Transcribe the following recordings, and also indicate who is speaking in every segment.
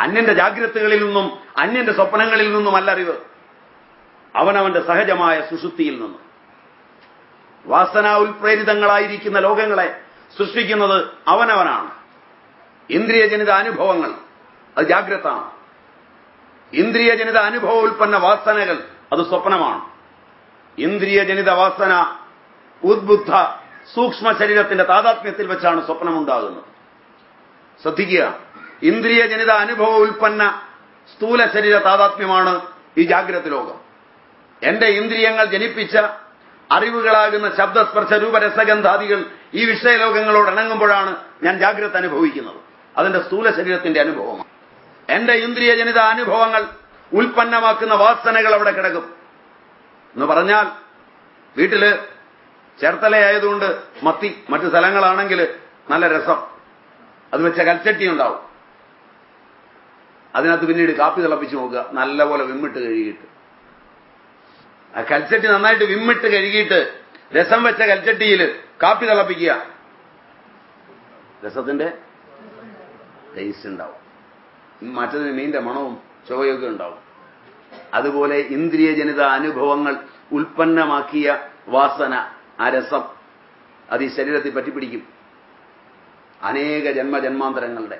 Speaker 1: അന്യന്റെ ജാഗ്രതകളിൽ നിന്നും അന്യന്റെ സ്വപ്നങ്ങളിൽ നിന്നുമല്ല അറിവ്, അവനവന്റെ സഹജമായ സുഷുപ്തിയിൽ നിന്നും. വാസനാ ഉൽപ്രേരിതങ്ങളായിരിക്കുന്ന ലോകങ്ങളെ സൃഷ്ടിക്കുന്നത് അവനവനാണ്. ഇന്ദ്രിയജനിത അനുഭവങ്ങൾ അത് ജാഗ്രതാണ്. ഇന്ദ്രിയജനിത അനുഭവ ഉൽപ്പന്ന വാസനകൾ അത് സ്വപ്നമാണ്. ഇന്ദ്രിയജനിത വാസന ഉദ്ബുദ്ധ സൂക്ഷ്മ ശരീരത്തിന്റെ താതാത്മ്യത്തിൽ വെച്ചാണ് സ്വപ്നമുണ്ടാകുന്നത്. ശ്രദ്ധിക്കുക, ഇന്ദ്രിയജനിത അനുഭവ ഉൽപ്പന്ന സ്ഥൂല ശരീര താതാത്മ്യമാണ് ഈ ജാഗ്രത ലോകം. എന്റെ ഇന്ദ്രിയങ്ങൾ ജനിപ്പിച്ച അറിവുകളാകുന്ന ശബ്ദസ്പർശ രൂപരസഗന്ധാദികൾ ഈ വിഷയലോകങ്ങളോട് ഇണങ്ങുമ്പോഴാണ് ഞാൻ ജാഗ്രത അനുഭവിക്കുന്നത്. അതിന്റെ സ്ഥൂല ശരീരത്തിന്റെ അനുഭവമാണ്. എന്റെ ഇന്ദ്രിയജനിത അനുഭവങ്ങൾ ഉൽപ്പന്നമാക്കുന്ന വാസനകൾ അവിടെ കിടക്കും. എന്ന് പറഞ്ഞാൽ, വീട്ടില് ചേർത്തലയായതുകൊണ്ട് മത്തി, മറ്റു സ്ഥലങ്ങളാണെങ്കിൽ നല്ല രസം, അത് വെച്ച കൽച്ചട്ടി ഉണ്ടാവും. അതിനകത്ത് പിന്നീട് കാപ്പി തിളപ്പിച്ച് നോക്കുക, നല്ലപോലെ വിമ്മിട്ട് കഴുകിയിട്ട്. ആ കൽച്ചട്ടി നന്നായിട്ട് വിമ്മിട്ട് കഴുകിയിട്ട് രസം വെച്ച കൽച്ചട്ടിയിൽ കാപ്പി തിളപ്പിക്കുക, രസത്തിന്റെ ടേസ്റ്റ് ഉണ്ടാവും. മറ്റതിന് മീന്റെ മണവും ചുവയൊക്കെ ഉണ്ടാവും. അതുപോലെ ഇന്ദ്രിയജനിത അനുഭവങ്ങൾ ഉൽപ്പന്നമാക്കിയ വാസന, ആ രസം, അത് ഈ ശരീരത്തിൽ പറ്റിപ്പിടിക്കും. അനേക ജന്മജന്മാന്തരങ്ങളുടെ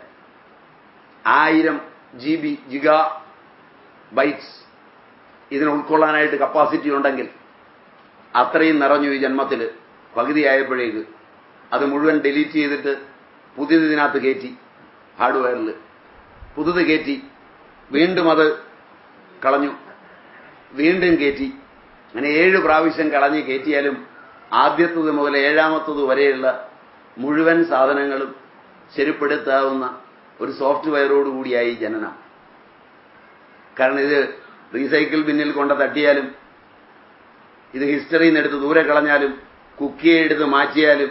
Speaker 1: 1000 GB ജിഗാ ബൈറ്റ്സ് ഇതിനെ ഉൾക്കൊള്ളാനായിട്ട് കപ്പാസിറ്റി ഉണ്ടെങ്കിൽ അത്രയും നിറഞ്ഞു ഈ ജന്മത്തിൽ. പകുതിയായപ്പോഴേക്ക് അത് മുഴുവൻ ഡിലീറ്റ് ചെയ്തിട്ട് പുതിയത് ഇതിനകത്ത് കയറ്റി, ഹാർഡ്വെയറിൽ പുതുത് കയറ്റി, വീണ്ടും അത് കളഞ്ഞു, വീണ്ടും കയറ്റി. അങ്ങനെ 7 പ്രാവശ്യം കളഞ്ഞ് കയറ്റിയാലും ആദ്യത്തത് മുതൽ 7ാമത്തത് വരെയുള്ള മുഴുവൻ സാധനങ്ങളും ശരിപ്പെടുത്താവുന്ന ഒരു സോഫ്റ്റ്വെയറോടുകൂടിയായി ജനനം. കാരണം ഇത് റീസൈക്കിൾ ബിന്നിൽ കൊണ്ട് തട്ടിയാലും, ഇത് ഹിസ്റ്ററിയിൽ നിന്ന് എടുത്ത് ദൂരെ കളഞ്ഞാലും, കുക്കിയെ എടുത്ത് മാറ്റിയാലും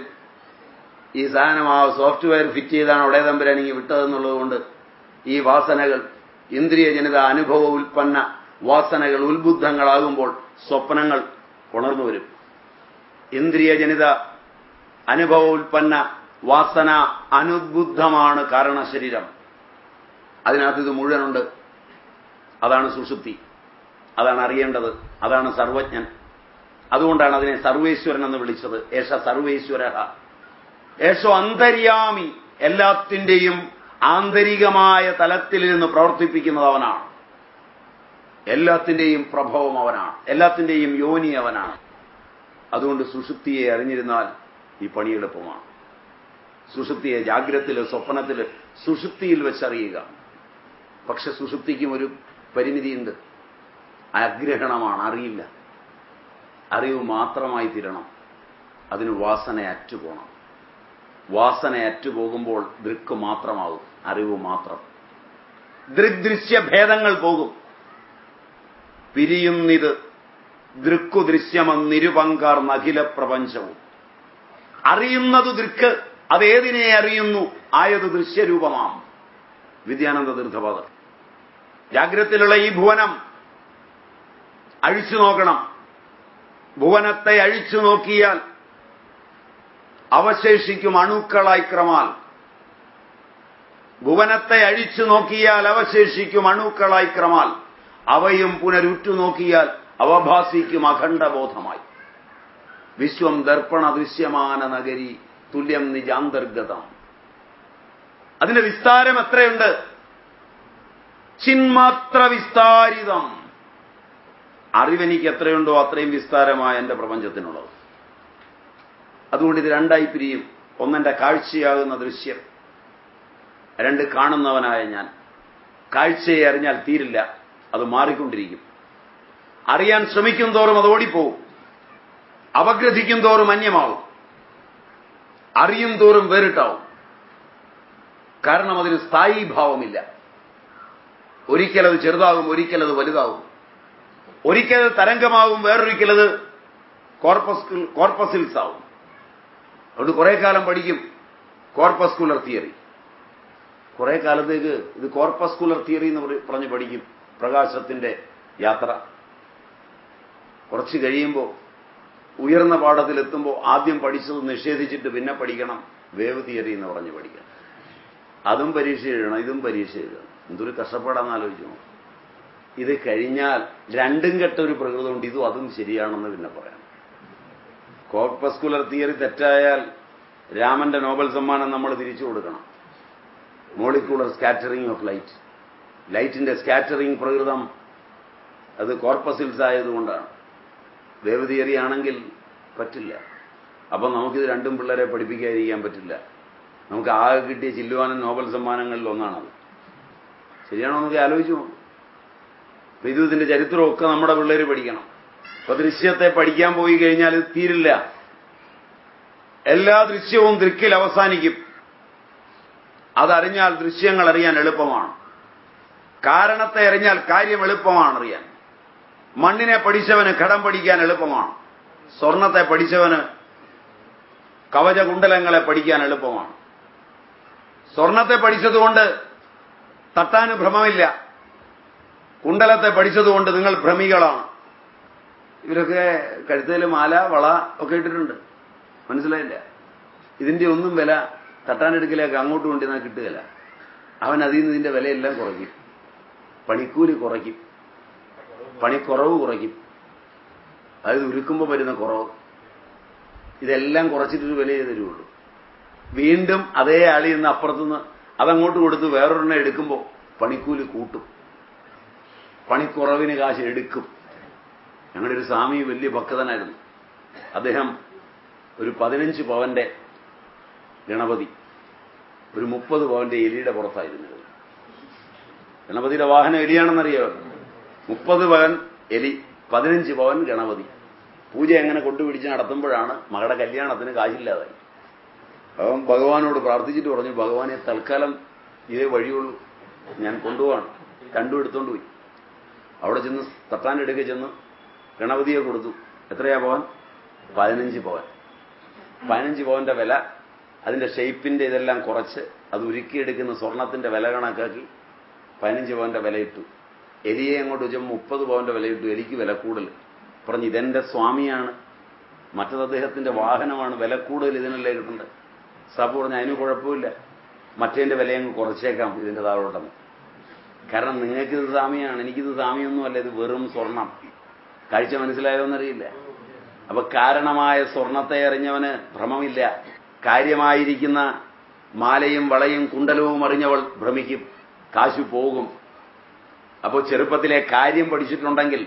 Speaker 1: ഈ സാധനം ആ സോഫ്റ്റ്വെയർ ഫിറ്റ് ചെയ്താണ് ഒടേ തമ്പുരാനിങ്ങി വിട്ടതെന്നുള്ളതുകൊണ്ട് ഈ വാസനകൾ, ഇന്ദ്രിയജനിത അനുഭവ ഉൽപ്പന്ന വാസനകൾ ഉത്ബുദ്ധങ്ങളാകുമ്പോൾ സ്വപ്നങ്ങൾ ഉണർന്നു വരും. ഇന്ദ്രിയജനിത അനുഭവ ഉൽപ്പന്ന വാസന അനുദ്ബുദ്ധമാണ് കാരണശരീരം. അതിനകത്ത് ഇത് മുഴുവനുണ്ട്. അതാണ് സുഷുപ്തി, അതാണ് അറിയേണ്ടത്, അതാണ് സർവജ്ഞൻ. അതുകൊണ്ടാണ് അതിനെ സർവേശ്വരൻ എന്ന് വിളിച്ചത്. ഏഷ സർവേശ്വര, ഏഷോ അന്തര്യാമി, എല്ലാത്തിന്റെയും ആന്തരികമായ തലത്തിൽ നിന്ന് പ്രവർത്തിപ്പിക്കുന്നത് അവനാണ്. എല്ലാത്തിന്റെയും പ്രഭവം അവനാണ്, എല്ലാത്തിന്റെയും യോനി അവനാണ്. അതുകൊണ്ട് സുഷുപ്തിയെ അറിഞ്ഞിരുന്നാൽ ഈ പണി എളുപ്പമാണ്. സുഷുപ്തിയെ ജാഗ്രതത്തില്, സ്വപ്നത്തില്, സുഷുപ്തിയിൽ വെച്ചറിയുക. പക്ഷെ സുഷുപ്തിക്കും ഒരു പരിമിതിയുണ്ട്. അഗ്രഹണമാണ്, അറിയില്ല. അറിവ് മാത്രമായി തീരണം. അതിന് വാസന അറ്റുപോകണം. വാസന അറ്റുപോകുമ്പോൾ ദൃക്ക് മാത്രമാകും, അറിവ് മാത്രം. ദൃഗ്ദൃശ്യഭേദങ്ങൾ പോകും. പിരിയുന്നിത് ദൃക്കു ദൃശ്യമെന്നിരുപങ്കാർന്ന അഖില പ്രപഞ്ചവും. അറിയുന്നത് ദൃക്ക്, അതേതിനെ അറിയുന്നു, ആയത് ദൃശ്യരൂപമാം. വിദ്യാനന്ദ തീർത്ഥപാദർ. ജാഗ്രതത്തിലുള്ള ഈ ഭുവനം അഴിച്ചു നോക്കണം. ഭുവനത്തെ അഴിച്ചു നോക്കിയാൽ അവശേഷിക്കും അണുക്കളായി ക്രമാൽ. ഭുവനത്തെ അഴിച്ചു നോക്കിയാൽ അവശേഷിക്കും അണുക്കളായി ക്രമാൽ. അവയും പുനരുറ്റു നോക്കിയാൽ അവഭാസിക്കും അഖണ്ഡബോധമായി. വിശ്വം ദർപ്പണ ദൃശ്യമാന നഗരി തുല്യം നിജാന്തർഗതം. അതിന്റെ വിസ്താരം എത്രയുണ്ട്? ചിന്മാത്ര വിസ്താരിതം. അറിവെനിക്ക് എത്രയുണ്ടോ അത്രയും വിസ്താരമായ എന്റെ പ്രപഞ്ചത്തിനുള്ളത്. അതുകൊണ്ട് ഇത് രണ്ടായി പിരിയും. ഒന്നെന്റെ കാഴ്ചയാകുന്ന ദൃശ്യം, 2 കാണുന്നവനായ ഞാൻ. കാഴ്ചയെ അറിഞ്ഞാൽ തീരില്ല, അത് മാറിക്കൊണ്ടിരിക്കും. അറിയാൻ ശ്രമിക്കും തോറും അത് ഓടിപ്പോവും. അപഗ്രഥിക്കും തോറും അന്യമാവും. അറിയും തോറും വേറിട്ടാവും. കാരണം അതിന് സ്ഥായീ ഭാവമില്ല. ഒരിക്കലത് ചെറുതാകും, ഒരിക്കലത് വലുതാകും. ഒരിക്കലത് തരംഗമാകും, വേറൊരിക്കലത് കോർപ്പസിൽസ് ആവും. അതുകൊണ്ട് കുറെ കാലം പഠിക്കും കോർപ്പസ്കുലർ തിയറി. കുറെ കാലത്തേക്ക് ഇത് കോർപ്പസ്കുലർ തിയറി എന്ന് പറഞ്ഞ് പഠിക്കും. പ്രകാശത്തിന്റെ യാത്ര. കുറച്ച് കഴിയുമ്പോൾ ഉയർന്ന പാഠത്തിലെത്തുമ്പോൾ ആദ്യം പഠിച്ചത് നിഷേധിച്ചിട്ട് പിന്നെ പഠിക്കണം വേവ് തിയറി എന്ന് പറഞ്ഞ് പഠിക്കണം. അതും പരീക്ഷ എഴുതണം, ഇതും പരീക്ഷ എഴുതണം. എന്തൊരു കഷ്ടപ്പാടാന്ന് ആലോചിച്ചു. ഇത് കഴിഞ്ഞാൽ രണ്ടും കെട്ടൊരു പ്രകൃതമുണ്ട്. ഇതും അതും ശരിയാണെന്ന് പിന്നെ പറയാം. കോർപ്പസ്കുലർ തിയറി തെറ്റായാൽ രാമന്റെ നോബൽ സമ്മാനം നമ്മൾ തിരിച്ചു കൊടുക്കണം. മോളിക്യൂളർ സ്കാറ്ററിംഗ് ഓഫ് ലൈറ്റ്, ലൈറ്റിന്റെ സ്കാറ്ററിംഗ് പ്രകൃതം അത് കോർപ്പസിൽസ് ആയതുകൊണ്ടാണ്. വേവ് തിയറി ആണെങ്കിൽ പറ്റില്ല. അപ്പം നമുക്കിത് രണ്ടും പിള്ളേരെ പഠിപ്പിക്കാതിരിക്കാൻ പറ്റില്ല. നമുക്ക് ആകെ കിട്ടിയ ചില്ലുവാനും നോബൽ സമ്മാനങ്ങളിൽ ഒന്നാണത്. ശരിയാണോ എന്നൊക്കെ ആലോചിച്ചു പോകും. അപ്പൊ ഇതിന്റെ ചരിത്രമൊക്കെ നമ്മുടെ പിള്ളേർ പഠിക്കണം. അപ്പൊ ദൃശ്യത്തെ പഠിക്കാൻ പോയി കഴിഞ്ഞാൽ ഇത് തീരില്ല. എല്ലാ ദൃശ്യവും ദൃക്കിൽ അവസാനിക്കും. അതറിഞ്ഞാൽ ദൃശ്യങ്ങൾ അറിയാൻ എളുപ്പമാണ്. കാരണത്തെ അറിഞ്ഞാൽ കാര്യം എളുപ്പമാണ് അറിയാൻ. മണ്ണിനെ പഠിച്ചവന് ഘടം പഠിക്കാൻ എളുപ്പമാണ്. സ്വർണത്തെ പഠിച്ചവന് കവചകുണ്ടലങ്ങളെ പഠിക്കാൻ എളുപ്പമാണ്. സ്വർണത്തെ പഠിച്ചതുകൊണ്ട് തട്ടാന് ഭ്രമമില്ല. കുണ്ടലത്തെ പഠിച്ചതുകൊണ്ട് നിങ്ങൾ ഭ്രമികളാണ്. ഇവരൊക്കെ കഴുത്തിൽ മാല, വള ഒക്കെ ഇട്ടിട്ടുണ്ട്. മനസ്സിലായില്ല? ഇതിന്റെ ഒന്നും വില തട്ടാനെടുക്കലേക്ക് അങ്ങോട്ട് കൊണ്ടിരുന്നാൽ കിട്ടുകയില്ല. അവൻ അതിൽ നിന്ന് ഇതിന്റെ വിലയെല്ലാം കുറയ്ക്കും. പണിക്കൂലി കുറയ്ക്കും, പണിക്കുറവ് കുറയ്ക്കും, അതായത് ഉരുക്കുമ്പോൾ വരുന്ന കുറവ്. ഇതെല്ലാം കുറച്ചിട്ടൊരു വിലയെ തരുള്ളൂ. വീണ്ടും അതേ ആളിൽ നിന്ന് അപ്പുറത്തുനിന്ന് അതങ്ങോട്ട് കൊടുത്ത് വേറൊരെണ്ണം എടുക്കുമ്പോൾ പണിക്കൂലി കൂട്ടും, പണിക്കുറവിന് കാശ് എടുക്കും. ഞങ്ങളുടെ ഒരു സ്വാമി വലിയ ഭക്തനായിരുന്നു. അദ്ദേഹം ഒരു 15 പവന്റെ ഗണപതി, ഒരു 30 പവന്റെ എലിയുടെ പുറത്തായിരുന്നത്. ഗണപതിയുടെ വാഹനം എലിയാണെന്നറിയാമോ? 30 പവൻ എലി, 15 പവൻ ഗണപതി. പൂജ എങ്ങനെ കൊണ്ടുപിടിച്ച് നടത്തുമ്പോഴാണ് മകളുടെ കല്യാണത്തിന് കാശില്ലാതായി. അവൻ ഭഗവാനോട് പ്രാർത്ഥിച്ചിട്ട് പറഞ്ഞു, ഭഗവാനെ തൽക്കാലം ഇതേ വഴിയുള്ളൂ, ഞാൻ കൊണ്ടുപോവാണ്. രണ്ടും എടുത്തോണ്ട് പോയി. അവിടെ ചെന്ന് തട്ടാനെടുക്കെ ചെന്ന് ഗണപതിയെ കൊടുത്തു. എത്രയാ പവൻ? 15 പവൻ. 15 പവന്റെ വില, അതിന്റെ ഷേപ്പിന്റെ ഇതെല്ലാം കുറച്ച് അത് ഉരുക്കിയെടുക്കുന്ന സ്വർണത്തിന്റെ വില കണക്കാക്കി 15 പവന്റെ വില ഇട്ടു. എലിയെ അങ്ങോട്ട് വെച്ചാൽ 30 പവന്റെ വില ഇട്ടു. എലിക്ക് വില കൂടുതൽ. പറഞ്ഞു, ഇതെന്റെ സ്വാമിയാണ്, മറ്റത് അദ്ദേഹത്തിന്റെ വാഹനമാണ്, വില കൂടുതൽ ഇതിനല്ലേ കിട്ടുന്നത്. സാബ് പറഞ്ഞു, അതിന് കുഴപ്പമില്ല, മറ്റേന്റെ വിലയങ്ങ് കുറച്ചേക്കാം ഇതിന്റെ താഴോട്ടെന്ന്. കാരണം നിങ്ങൾക്കിത് സ്വാമിയാണ്, എനിക്കിത് സ്വാമിയൊന്നുമല്ല, ഇത് വെറും സ്വർണം. കാഴ്ച മനസ്സിലായോന്നറിയില്ല. അപ്പൊ കാരണമായ സ്വർണത്തെ അറിഞ്ഞവന് ഭ്രമമില്ല. കാര്യമായിരിക്കുന്ന മാലയും വളയും കുണ്ടലവും അറിഞ്ഞവൾ ഭ്രമിക്കും, കാശു പോകും. അപ്പോൾ ചെറുപ്പത്തിലെ കാര്യം പഠിച്ചിട്ടുണ്ടെങ്കിൽ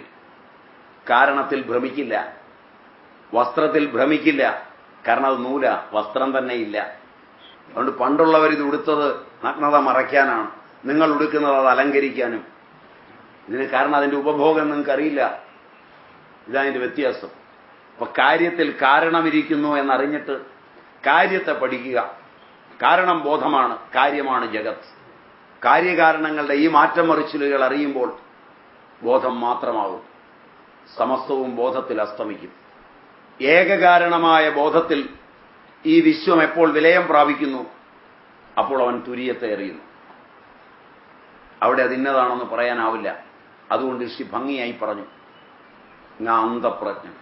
Speaker 1: കാരണത്തിൽ ഭ്രമിക്കില്ല, വസ്ത്രത്തിൽ ഭ്രമിക്കില്ല. കാരണം അത് നൂല, വസ്ത്രം തന്നെ ഇല്ല. അതുകൊണ്ട് പണ്ടുള്ളവരിത് ഉടുത്തത് നഗ്നത മറയ്ക്കാനാണ്, നിങ്ങൾ ഉടുക്കുന്നത് അത് അലങ്കരിക്കാനും. ഇതിന് കാരണം അതിന്റെ ഉപഭോഗം നിങ്ങൾക്കറിയില്ല. ഇതതിന്റെ വ്യത്യാസം. അപ്പൊ കാര്യത്തിൽ കാരണമിരിക്കുന്നു എന്നറിഞ്ഞിട്ട് കാര്യത്തെ പഠിക്കുക. കാരണം ബോധമാണ്, കാര്യമാണ് ജഗത്ത്. കാര്യകാരണങ്ങളുടെ ഈ മാറ്റം മറിച്ചിലുകൾ അറിയുമ്പോൾ ബോധം മാത്രമാകും. സമസ്തവും ബോധത്തിൽ അസ്തമിക്കും. ഏകകാരണമായ ബോധത്തിൽ ഈ വിശ്വം എപ്പോൾ വിലയം പ്രാപിക്കുന്നു അപ്പോൾ അവൻ തുര്യത്തെ എറിയുന്നു. അവിടെ അതിന്നതാണെന്ന് പറയാനാവില്ല. അതുകൊണ്ട് ഋഷി ഭംഗിയായി പറഞ്ഞു, ന അന്തപ്രജ്ഞം,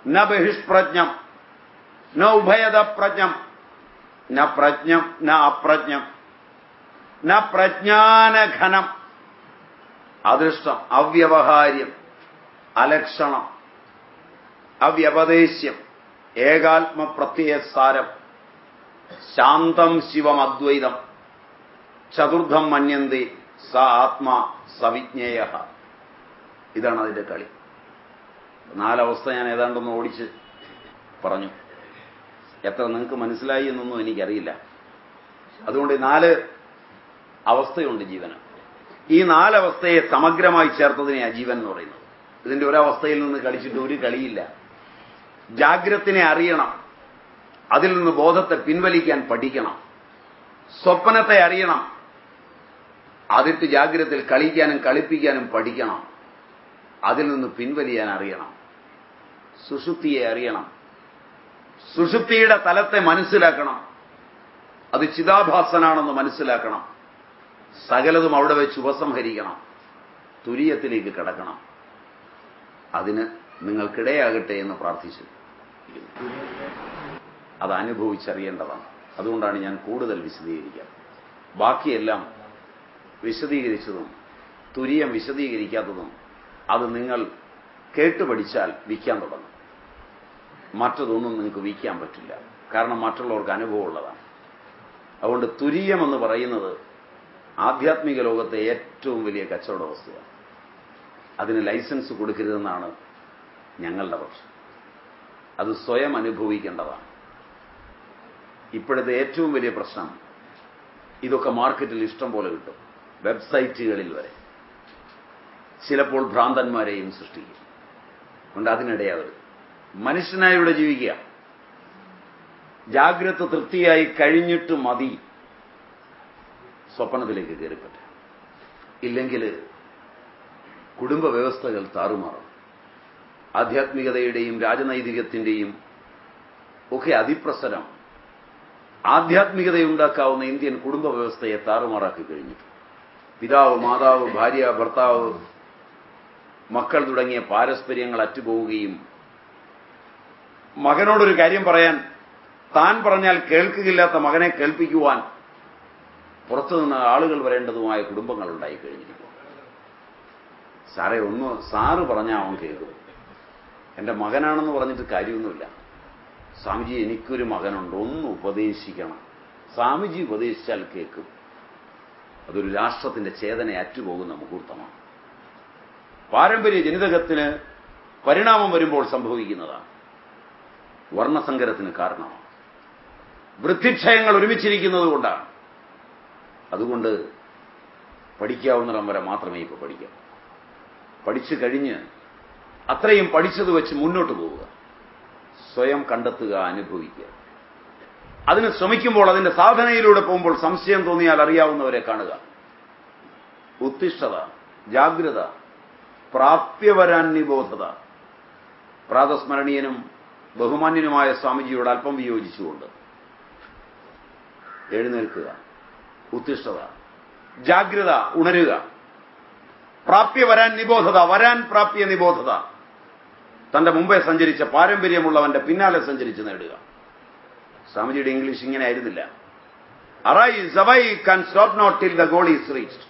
Speaker 1: ന ബഹിഷ്പ്രജ്ഞം, ന ഉഭയത പ്രജ്ഞം, ന പ്രജ്ഞം ന അപ്രജ്ഞം, ന പ്രജ്ഞാനഘനം, അദൃഷ്ടം, അവ്യവഹാര്യം, അലക്ഷണം, അവ്യപദേശം, ഏകാത്മപ്രത്യയസാരം, ശാന്തം ശിവം അദ്വൈതം, ചതുർത്ഥം മന്യന്തി സ ആത്മാ സവിജ്ഞേയ. ഇതാണ് അതിന്റെ കളി. 4 അവസ്ഥ ഞാൻ ഏതാണ്ടൊന്ന് ഓടിച്ച് പറഞ്ഞു. എത്ര നിങ്ങൾക്ക് മനസ്സിലായി എന്നൊന്നും എനിക്കറിയില്ല. അതുകൊണ്ട് 4 അവസ്ഥയുണ്ട് ജീവന്. ഈ 4 അവസ്ഥയെ സമഗ്രമായി ചേർത്തതിനെയാണ് ജീവൻ എന്ന് പറയുന്നത്. ഇതിന്റെ ഒരവസ്ഥയിൽ നിന്ന് കളിച്ചിട്ട് ഒരു കളിയില്ല. ജാഗ്രത്തിനെ അറിയണം, അതിൽ നിന്ന് ബോധത്തെ പിൻവലിക്കാൻ പഠിക്കണം. സ്വപ്നത്തെ അറിയണം, അതിട്ട് ജാഗ്രതയിൽ കളിക്കാനും കളിപ്പിക്കാനും പഠിക്കണം. അതിൽ നിന്ന് പിൻവലിയാൻ അറിയണം. സുഷുപ്തിയെ അറിയണം, സുഷുപ്തിയുടെ തലത്തെ മനസ്സിലാക്കണം. അത് ചിതാഭാസനാണെന്ന് മനസ്സിലാക്കണം. സകലതും അവിടെ വെച്ച് ഉപസംഹരിക്കണം. തുര്യത്തിലേക്ക് കടക്കണം. അതിന് നിങ്ങൾക്കിടയാകട്ടെ എന്ന് പ്രാർത്ഥിച്ചു. അത് അനുഭവിച്ചറിയേണ്ടതാണ്. അതുകൊണ്ടാണ് ഞാൻ കൂടുതൽ വിശദീകരിക്കുക. ബാക്കിയെല്ലാം വിശദീകരിച്ചതും തുരീയം വിശദീകരിക്കാത്തതും അത് നിങ്ങൾ കേട്ടുപഠിച്ചാൽ വിൽക്കാൻ തുടങ്ങും. മറ്റതൊന്നും നിങ്ങൾക്ക് വിൽക്കാൻ പറ്റില്ല. കാരണം മറ്റുള്ളവർക്ക് അനുഭവമുള്ളതാണ്. അതുകൊണ്ട് തുരീയം എന്ന് പറയുന്നത് ആധ്യാത്മിക ലോകത്തെ ഏറ്റവും വലിയ കച്ചവട വസ്തുവാണ്. അതിന് ലൈസൻസ് കൊടുക്കരുതെന്നാണ് ഞങ്ങളുടെ പക്ഷം. അത് സ്വയം അനുഭവിക്കേണ്ടതാണ്. ഇപ്പോഴത്തെ ഏറ്റവും വലിയ പ്രശ്നം, ഇതൊക്കെ മാർക്കറ്റിൽ ഇഷ്ടം പോലെ കിട്ടും, വെബ്സൈറ്റുകളിൽ വരെ. ചിലപ്പോൾ ഭ്രാന്തന്മാരെയും സൃഷ്ടിക്കും. അതുകൊണ്ട് അതിനിടയാവരുത്. മനുഷ്യനായി ഇവിടെ ജീവിക്കുക. ജാഗ്രത തൃപ്തിയായി കഴിഞ്ഞിട്ട് മതി സ്വപ്നത്തിലേക്ക് കയറിപ്പറ്റ. ഇല്ലെങ്കിൽ കുടുംബ വ്യവസ്ഥകൾ താറുമാറും. ആധ്യാത്മികതയുടെയും രാജനൈതികത്തിന്റെയും ഒക്കെ അതിപ്രസരം ആധ്യാത്മികതയുണ്ടാക്കാവുന്ന ഇന്ത്യൻ കുടുംബ വ്യവസ്ഥയെ താറുമാറാക്കി കഴിഞ്ഞിട്ടു. പിതാവ്, മാതാവ്, ഭാര്യ, ഭർത്താവ്, മക്കൾ തുടങ്ങിയ പാരസ്പര്യങ്ങൾ അറ്റുപോവുകയും മകനോടൊരു കാര്യം പറയാൻ താൻ പറഞ്ഞാൽ കേൾക്കുകയില്ലാത്ത മകനെ കേൾപ്പിക്കുവാൻ പുറത്തുനിന്ന് ആളുകൾ വരേണ്ടതുമായ കുടുംബങ്ങൾ ഉണ്ടായി കഴിഞ്ഞിരിക്കും. സാറേ സാറ് പറഞ്ഞാൽ അവൻ കേൾക്കും. എൻ്റെ മകനാണെന്ന് പറഞ്ഞിട്ട് കാര്യമൊന്നുമില്ല. സ്വാമിജി, എനിക്കൊരു മകനുണ്ട്, ഒന്ന് ഉപദേശിക്കണം. സ്വാമിജി ഉപദേശിച്ചാൽ കേൾക്കും. അതൊരു രാഷ്ട്രത്തിന്റെ ചേതന അറ്റുപോകുന്ന മുഹൂർത്തമാണ്. പാരമ്പര്യ ജനിതകത്തിന് പരിണാമം വരുമ്പോൾ സംഭവിക്കുന്നതാണ്. വർണ്ണസങ്കരത്തിന് കാരണമാണ്. വൃദ്ധിക്ഷയങ്ങൾ ഒരുമിച്ചിരിക്കുന്നത് കൊണ്ടാണ്. അതുകൊണ്ട് പഠിക്കാവുന്നിടം വരെ മാത്രമേ ഇപ്പോൾ പഠിക്കാം. പഠിച്ചു കഴിഞ്ഞ് അത്രയും പഠിച്ചത് വെച്ച് മുന്നോട്ട് പോവുക. സ്വയം കണ്ടെത്തുക, അനുഭവിക്കുക. അതിന് ശ്രമിക്കുമ്പോൾ, അതിന്റെ സാധനയിലൂടെ പോകുമ്പോൾ സംശയം തോന്നിയാൽ അറിയാവുന്നവരെ കാണുക. ഉത്തിഷ്ഠത, ജാഗ്രത, പ്രാപ്യവരാന്നിബോധത. പ്രാതസ്മരണീയനും ബഹുമാന്യനുമായ സ്വാമിജിയോട് അല്പം വിയോജിച്ചുകൊണ്ട് എഴുന്നേൽക്കുക. ഉത്തിഷ്ഠത, ജാഗ്രത, ഉണരുക. പ്രാപ്യവരാൻ നിബോധത, വരാൻ പ്രാപ്യ നിബോധത. തന്റെ മുമ്പേ സഞ്ചരിച്ച പാരമ്പര്യമുള്ളവന്റെ പിന്നാലെ സഞ്ചരിച്ച് നേടുക. സ്വാമിജിയുടെ ഇംഗ്ലീഷ് ഇങ്ങനെ ആയിരുന്നില്ല. Arise, awake and stop not till the goal is reached.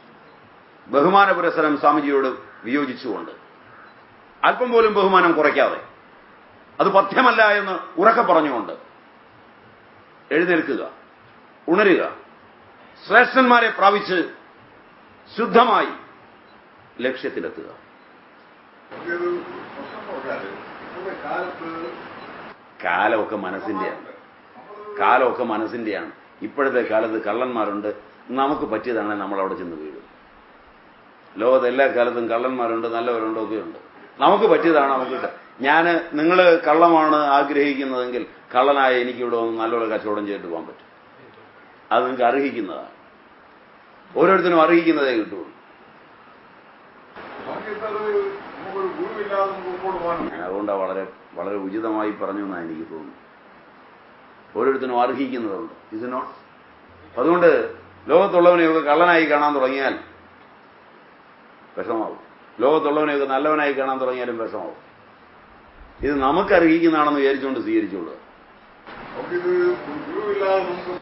Speaker 1: ബഹുമാന പുരസരം സ്വാമിജിയോട് വിയോജിച്ചുകൊണ്ട്, അല്പം പോലും ബഹുമാനം കുറയ്ക്കാതെ, അത് പഥ്യമല്ല എന്ന് ഉറക്കെ പറഞ്ഞുകൊണ്ട് എഴുന്നേൽക്കുക, ഉണരുക. ശ്രേഷ്ഠന്മാരെ പ്രാപിച്ച് ശുദ്ധമായി ലക്ഷ്യത്തിലെത്തുക. കാലമൊക്കെ മനസ്സിന്റെയാണ്. ഇപ്പോഴത്തെ കാലത്ത് കള്ളന്മാരുണ്ട്. നമുക്ക് പറ്റിയതാണെങ്കിൽ നമ്മൾ അവിടെ ചെന്ന് വീഴും. ലോകത്ത് എല്ലാ കാലത്തും കള്ളന്മാരുണ്ട്, നല്ലവരുണ്ട്, ഒക്കെയുണ്ട്. നമുക്ക് പറ്റിയതാണ് നമുക്ക്. നിങ്ങൾ കള്ളമാണ് ആഗ്രഹിക്കുന്നതെങ്കിൽ കള്ളനായ എനിക്കിവിടെ വന്ന് നല്ലൊരു കച്ചവടം ചെയ്തിട്ട് പോകാൻ പറ്റും. അത് നിങ്ങൾക്ക് അർഹിക്കുന്നതാണ്. ഓരോരുത്തരും അർഹിക്കുന്നതേ കിട്ടുള്ളൂ. അതുകൊണ്ടാണ് വളരെ വളരെ ഉചിതമായി പറഞ്ഞു എന്നാണ് എനിക്ക് തോന്നുന്നു. ഓരോരുത്തരും അർഹിക്കുന്നതുണ്ട്. ഇത് നോട്ട്. അതുകൊണ്ട് ലോകത്തുള്ളവനെയൊക്കെ കള്ളനായി കാണാൻ തുടങ്ങിയാൽ വിഷമാവും. ലോകത്തുള്ളവനെയൊക്കെ നല്ലവനായി കാണാൻ തുടങ്ങിയാലും വിഷമാവും. ഇത് നമുക്ക് അർഹിക്കുന്നതാണെന്ന് വിചാരിച്ചുകൊണ്ട് സ്വീകരിച്ചുകൊള്ളുക.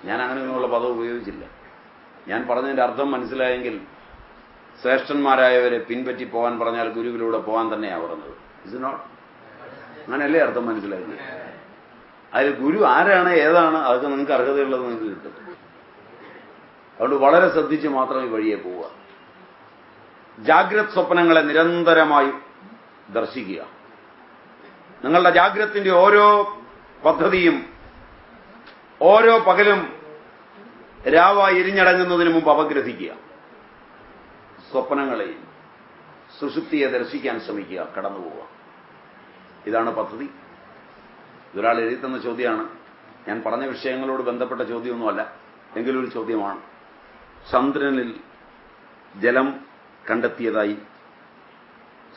Speaker 1: ഞാൻ അങ്ങനെയൊന്നുമുള്ള പദം ഉപയോഗിച്ചില്ല. ഞാൻ പറഞ്ഞതിന്റെ അർത്ഥം മനസ്സിലായെങ്കിൽ ശ്രേഷ്ഠന്മാരായവരെ പിൻപറ്റി പോകാൻ പറഞ്ഞാൽ ഗുരുവിലൂടെ പോകാൻ തന്നെയാണ് പറഞ്ഞത്. Is not. അങ്ങനെയല്ലേ അർത്ഥം മനസ്സിലാക്കി? അതിൽ ഗുരു ആരാണ്, ഏതാണ്, അതൊക്കെ നിങ്ങൾക്ക് അർഹതയുള്ളത് നിങ്ങൾക്ക് കിട്ടും. അതുകൊണ്ട് വളരെ ശ്രദ്ധിച്ച് മാത്രം ഈ വഴിയെ പോവുക. ജാഗ്രത് സ്വപ്നങ്ങളെ നിരന്തരമായി ദർശിക്കുക. നിങ്ങളുടെ ജാഗ്രത്തിന്റെ ഓരോ പദ്ധതിയും ഓരോ പകലും രാവായി എരിഞ്ഞടങ്ങുന്നതിന് മുമ്പ് അപഗ്രഥിക്കുക. സ്വപ്നങ്ങളെയും സുഷുപ്തിയെ ദർശിക്കാൻ ശ്രമിക്കുക, കടന്നുപോവുക. ഇതാണ് പദ്ധതി. ഇതൊരാൾ എഴുതിത്തന്ന ചോദ്യമാണ്. ഞാൻ പറഞ്ഞ വിഷയങ്ങളോട് ബന്ധപ്പെട്ട ചോദ്യമൊന്നുമല്ല, എങ്കിലും ഒരു ചോദ്യമാണ്. ചന്ദ്രനിൽ ജലം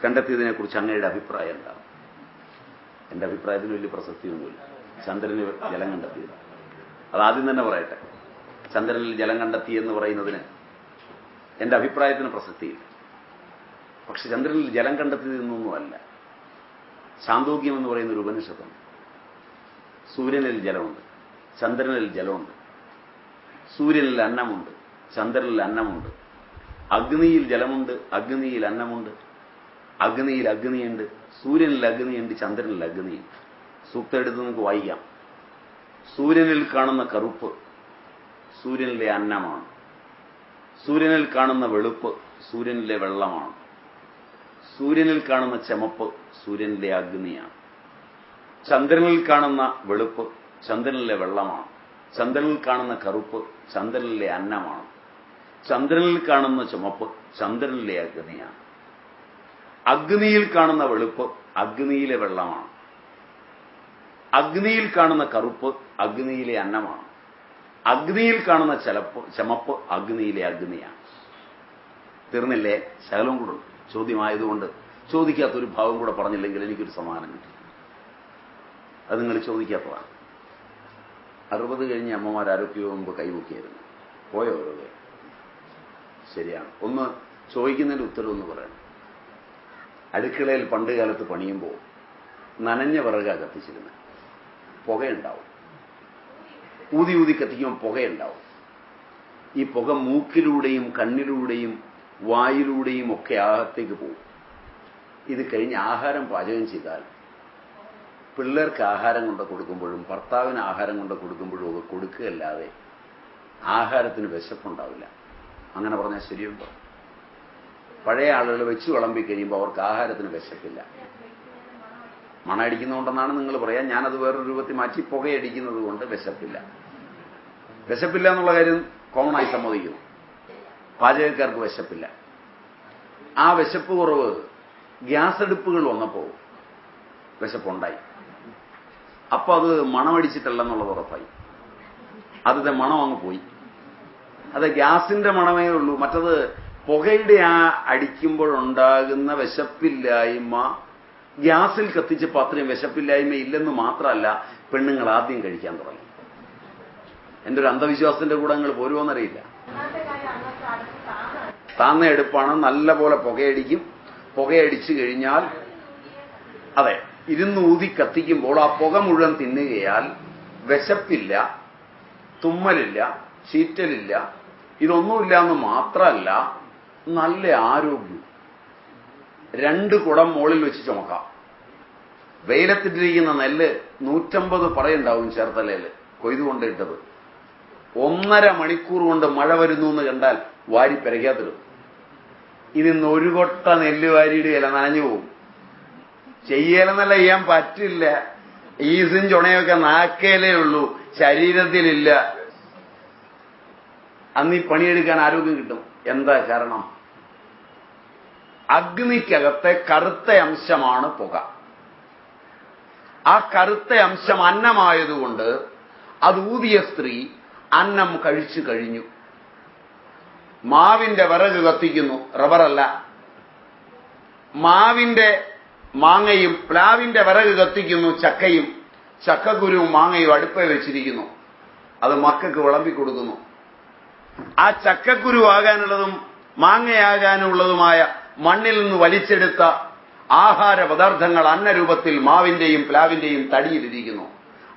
Speaker 1: കണ്ടെത്തിയതിനെക്കുറിച്ച് അങ്ങയുടെ അഭിപ്രായം എന്താണ്? എന്റെ അഭിപ്രായത്തിന് വലിയ പ്രസക്തിയൊന്നുമില്ല. ചന്ദ്രനിൽ ജലം കണ്ടെത്തിയത് അതാദ്യം തന്നെ പറയട്ടെ. ചന്ദ്രനിൽ ജലം കണ്ടെത്തി എന്ന് പറയുന്നതിന് എന്റെ അഭിപ്രായത്തിന് പ്രസക്തിയില്ല. പക്ഷെ ചന്ദ്രനിൽ ജലം കണ്ടെത്തിയതൊന്നുമല്ല. ശാന്തോഗ്യം എന്ന് പറയുന്ന ഒരു ഉപനിഷത്തുണ്ട്. സൂര്യനിൽ ജലമുണ്ട്, ചന്ദ്രനിൽ ജലമുണ്ട്. സൂര്യനിൽ അന്നമുണ്ട്, ചന്ദ്രനിൽ അന്നമുണ്ട്. അഗ്നിയിൽ ജലമുണ്ട്, അഗ്നിയിൽ അന്നമുണ്ട്, അഗ്നിയിൽ അഗ്നിയുണ്ട്, സൂര്യനിൽ അഗ്നിയുണ്ട്, ചന്ദ്രനിൽ അഗ്നിയുണ്ട്. സൂക്തം എടുത്ത് നിങ്ങൾക്ക് വായിക്കാം. സൂര്യനിൽ കാണുന്ന കറുപ്പ് സൂര്യനിലെ അന്നമാണ്. സൂര്യനിൽ കാണുന്ന വെളുപ്പ് സൂര്യനിലെ വെള്ളമാണ്. സൂര്യനിൽ കാണുന്ന ചമപ്പ് സൂര്യനിലെ അഗ്നിയാണ്. ചന്ദ്രനിൽ കാണുന്ന വെളുപ്പ് ചന്ദ്രനിലെ വെള്ളമാണ്. ചന്ദ്രനിൽ കാണുന്ന കറുപ്പ് ചന്ദ്രനിലെ അന്നമാണ്. ചന്ദ്രനിൽ കാണുന്ന ചുമപ്പ് ചന്ദ്രനിലെ അഗ്നിയാണ്. അഗ്നിയിൽ കാണുന്ന വെളുപ്പ് അഗ്നിയിലെ വെള്ളമാണ്. അഗ്നിയിൽ കാണുന്ന കറുപ്പ് അഗ്നിയിലെ അന്നമാണ്. അഗ്നിയിൽ കാണുന്ന ചമപ്പ് അഗ്നിയിലെ അഗ്നിയാണ്. തീർന്നില്ലേ? ശകലവും കൂടെ ചോദ്യമായതുകൊണ്ട് ചോദിക്കാത്തൊരു ഭാവം കൂടെ പറഞ്ഞില്ലെങ്കിൽ എനിക്കൊരു സമ്മാനം കിട്ടി. അത് നിങ്ങൾ ചോദിക്കാത്തതാണ്. 60 കഴിഞ്ഞ അമ്മമാർ ആരൊക്കെയോ മുമ്പ് കൈമുക്കിയായിരുന്നു. പോയോ അവരൊക്കെ? ശരിയാണ്. ഒന്ന് ചോദിക്കുന്നതിന്റെ ഉത്തരവെന്ന് പറയണം. അടുക്കളയിൽ പണ്ട് കാലത്ത് പണിയുമ്പോൾ നനഞ്ഞ വിറക കത്തിച്ചിരുന്നത്. പുകയുണ്ടാവും. ഊതി ഊതി കത്തിക്കുമ്പോൾ പുകയുണ്ടാവും. ഈ പുക മൂക്കിലൂടെയും കണ്ണിലൂടെയും വായിലൂടെയും ഒക്കെ അകത്തേക്ക് പോകും. ഇത് കഴിഞ്ഞ് ആഹാരം പാചകം ചെയ്താൽ പിള്ളേർക്ക് ആഹാരം കൊണ്ട് കൊടുക്കുമ്പോഴും ഭർത്താവിന് ആഹാരം കൊണ്ട് കൊടുക്കുമ്പോഴും ഒക്കെ കൊടുക്കുകയല്ലാതെ ആഹാരത്തിന് വിശപ്പുണ്ടാവില്ല. അങ്ങനെ പറഞ്ഞാൽ ശരിയുണ്ടോ? പഴയ ആളുകൾ വെച്ച് വിളമ്പി കഴിയുമ്പോൾ അവർക്ക് ആഹാരത്തിന് വിശപ്പില്ല. മണമടിക്കുന്നതുകൊണ്ടെന്നാണ് നിങ്ങൾ പറയാൻ. ഞാനത് വേറൊരു രൂപത്തിൽ മാറ്റി പുകയടിക്കുന്നത് കൊണ്ട് വിശപ്പില്ല. വിശപ്പില്ല എന്നുള്ള കാര്യം കോമണായി സമ്മതിക്കുന്നു. പാചകക്കാർക്ക് വിശപ്പില്ല. ആ വിശപ്പ് കുറവ് ഗ്യാസ് അടുപ്പുകൾ വന്നപ്പോൾ വിശപ്പുണ്ടായി. അപ്പൊ അത് മണമടിച്ചിട്ടല്ലെന്നുള്ളത് ഉറപ്പായി. അതിന്റെ മണം അങ്ങ് പോയി. അത് ഗ്യാസിന്റെ മണമേ ഉള്ളൂ. മറ്റത് പുകയുടെ ആ അടിക്കുമ്പോഴുണ്ടാകുന്ന വിശപ്പില്ലായ്മ ഗ്യാസിൽ കത്തിച്ചപ്പോൾ അത്രയും വിശപ്പില്ലായ്മ ഇല്ലെന്ന് മാത്രമല്ല, പെണ്ണുങ്ങൾ ആദ്യം കഴിക്കാൻ തുടങ്ങി. എന്റെ ഒരു അന്ധവിശ്വാസത്തിന്റെ കൂടെ നിങ്ങൾ പോരുമോന്നറിയില്ല. താന്ന എടുപ്പാണ്, നല്ല പോലെ പുകയടിക്കും. പുകയടിച്ചു കഴിഞ്ഞാൽ അതെ ഇരുന്ന് ഊതി കത്തിക്കുമ്പോൾ ആ പുക മുഴുവൻ തിന്നുകയാൽ വിശപ്പില്ല, തുമ്മലില്ല, ചീറ്റലില്ല, ഇതൊന്നുമില്ല എന്ന് മാത്രമല്ല നല്ല ആരോഗ്യം. 2 കുടം മുകളിൽ വെച്ച് ചുമക്കാം. വെയിലത്തിട്ടിരിക്കുന്ന നെല്ല് 150 പറയുണ്ടാവും ചേർത്തലയിൽ കൊയ്തുകൊണ്ടിട്ടത്. 1.5 മണിക്കൂർ കൊണ്ട് മഴ വരുന്നു എന്ന് കണ്ടാൽ വാരി പെരയ്ക്കാത്തിടും. ഇതിന്ന് ഒരു കൊട്ട നെല്ല് വാരിയിടുകയില്ല, നനഞ്ഞു പോകും. ചെയ്യലെന്നല്ല ചെയ്യാൻ പറ്റില്ല. ഈസും ചുണയൊക്കെ നാക്കേലേ ഉള്ളൂ, ശരീരത്തിലില്ല. അന്ന് ഈ പണിയെടുക്കാൻ ആരോഗ്യം കിട്ടും. എന്താ കാരണം? അഗ്നിക്കകത്തെ കറുത്ത അംശമാണ് പുക. ആ കറുത്ത അംശം അന്നമായതുകൊണ്ട് അത് ഊതിയ സ്ത്രീ അന്നം കഴിച്ചു കഴിഞ്ഞു. മാവിന്റെ വിറക് കത്തിക്കുന്നു, റബ്ബറല്ല. മാങ്ങയും പ്ലാവിന്റെ വിറക് കത്തിക്കുന്നു, ചക്കയും. ചക്കക്കുരുവും മാങ്ങയും അടുപ്പേ വെച്ചിരിക്കുന്നു. അത് മക്കൾക്ക് വിളമ്പി കൊടുക്കുന്നു. ആ ചക്കക്കുരു ആകാനുള്ളതും മാങ്ങയാകാനുള്ളതുമായ മണ്ണിൽ നിന്ന് വലിച്ചെടുത്ത ആഹാര പദാർത്ഥങ്ങൾ അന്നരൂപത്തിൽ മാവിന്റെയും പ്ലാവിന്റെയും തടിയിലിരിക്കുന്നു.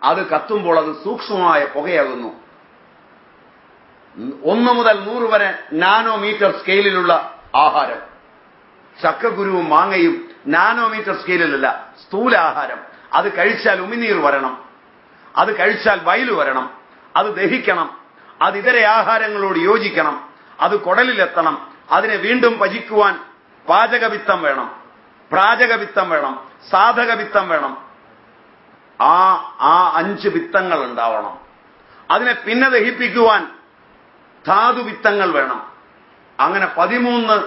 Speaker 1: അത് കത്തുമ്പോൾ അത് സൂക്ഷ്മമായ പുകയാകുന്നു. 1 മുതൽ 100 വരെ നാനോമീറ്റർ സ്കെയിലിലുള്ള ആഹാരം. ചക്കക്കുരുവും മാങ്ങയും നാനോമീറ്റർ സ്കെയിലിലല്ല, സ്ഥൂല ആഹാരം. അത് കഴിച്ചാൽ ഉമിനീർ വരണം, അത് കഴിച്ചാൽ വയലു വരണം, അത് ദഹിക്കണം, അത് ഇതര ആഹാരങ്ങളോട് യോജിക്കണം, അത് കുടലിലെത്തണം, അതിനെ വീണ്ടും പചിക്കുവാൻ പാചകവിത്തം വേണം, പ്രാചകവിത്തം വേണം, സാധകവിത്തം വേണം. ആ 5 വിത്തങ്ങൾ ഉണ്ടാവണം. അതിനെ പിന്നെ ദഹിപ്പിക്കുവാൻ ധാതുവിത്തങ്ങൾ വേണം. അങ്ങനെ 13